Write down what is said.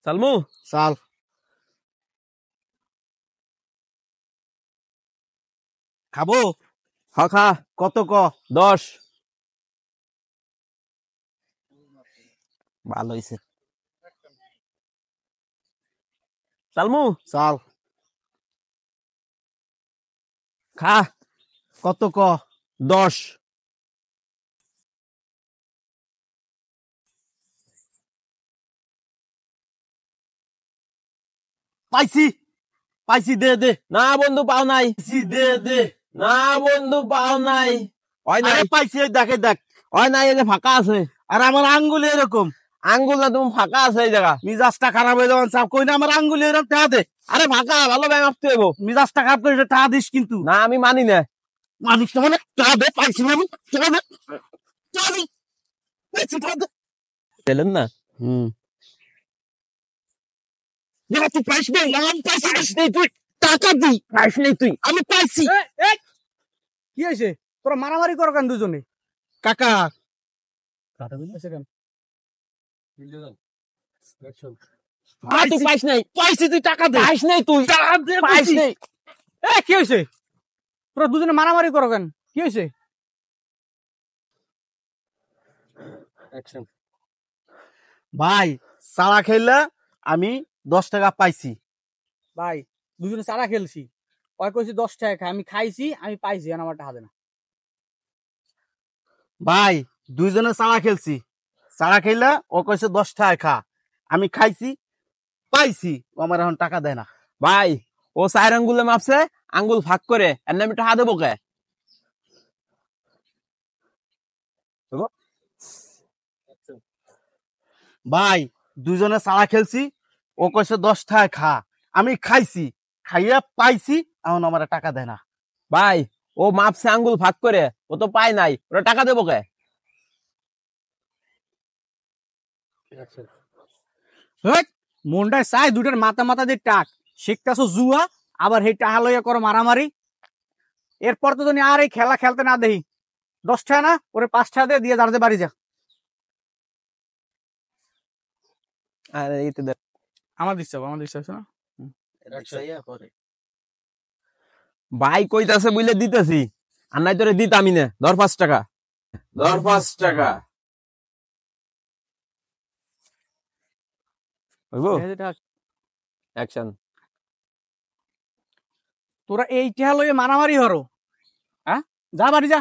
সালমু চাল খাবো খা কত ক 10 ভালো হইছে সালমু চাল খা কত ক 10 পাইছি পাইছি দে দে না বন্ধু পাও নাই পাইছি দে দে না বন্ধু পাও নাই হয় নাই আরে পাইছি এই দেখ হয় নাই এই যে ফাঁকা আছে আর আমার আঙ্গুলি এরকম আঙ্গুল না তুমি ফাঁকা আছে এই জায়গা মিজাজটা খারাপ হয়ে যাবেন চাপ কই না আমার আঙ্গুলি এরকম টাকা দে আরে ফাঁকা ভালো ভাই মাপতে হইব মিজাজটা খারাপ করে টাকা দিস কিন্তু না আমি মানি না মানুষ তো মানে টাকা দে পাইছি না আমি টাকা দে টাকা দে পাইছি টাকা দে পেলেন না না তুই পাইস না আমি পাইছি নেই তুই টাকা দি পাইস নাই তুই আমি পাইছি কি হয়েছে তোরা মারামারি করো কেন দুজনে কাকা তুই পাইস নাই পাইছি তুই টাকা দে পাইস নাই তুই টাকা দে পাইস নাই কি হয়েছে তোরা দুজনে মারামারি করো কেন কি হয়েছে ভাই সারা খেললে আমি 10 টাকা পাইছি ভাই দুজনে চারা খেলছি ওই কইছি 10 টাকা খাই আমি খাইছি আমি পাইছি আর আমার টাকা দে না ভাই দুইজনে সারা খেলছি সারা খেললে ও কইছে 10 টাকা খা আমি খাইছি পাইছি ও আমার এখন টাকা দেয় না ভাই ও 4 আঙ্গুলে মাপছে আঙ্গুল ফাঁক করে এর নামে টাকা দেবো কে ভাই দুইজনে সারা খেলছি ও কইছে 10 টাকা খা আমি খাইছি খাইয়া পাইছি এখন আমার টাকা দেয় না ভাই ও মাপছে আঙ্গুল ফাঁক করে ও তো পায় নাই ওরা টাকা দেবো কে মনটায় চাই দুটার মাথা মাথা দিয়ে টাক শিখতেছো জুয়া আবার সেই টাকা লইয়া করো মারামারি এরপর তো তুমি আর এই খেলা খেলতে না দেই 10 টাকা না ওরে 5 টাকা দিয়ে যার বাড়ি যা আরে এই তো দেখ আমার দিচ্ছে না ভাই কইতাছে বুঝলে দিতেছি আর নাই তোরে দিতামি না ধর 5 টাকা ধর 5 টাকা হইবো অ্যাকশন তোরা এই টাকা লইয়া মারামারি হরো হ্যাঁ যা বাড়ি যা